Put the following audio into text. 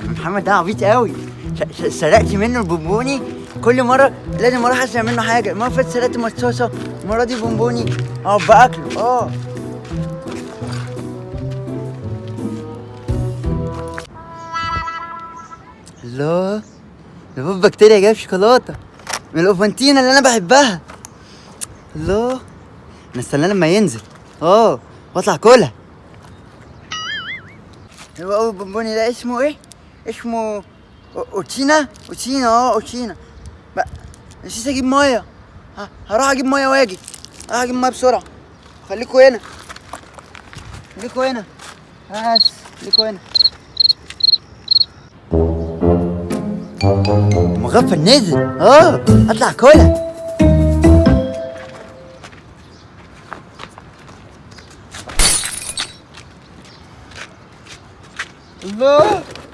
عم محمد ده عبيط قوي. سرقت منه البونبوني. كل مره لازم اروح اسرق منه حاجه. المره اللي فاتت سرقت مصاصه، المره دي بونبوني. باكله. الله، ده باب بكتيريا جايب شوكولاته من الاوفنتينا اللي انا بحبها. الله، انا استنى لما ينزل واطلع كلها. هو اول بونبوني ده اسمه ايه؟ اسمه اوتشينا. اوتشينا بقى. نسيت اجيب ميه. هروح اجيب ميه واجي. هروح اجيب ميه بسرعه. خليكوا هنا بس خليكوا هنا. المغفل نزل. اطلع كلها.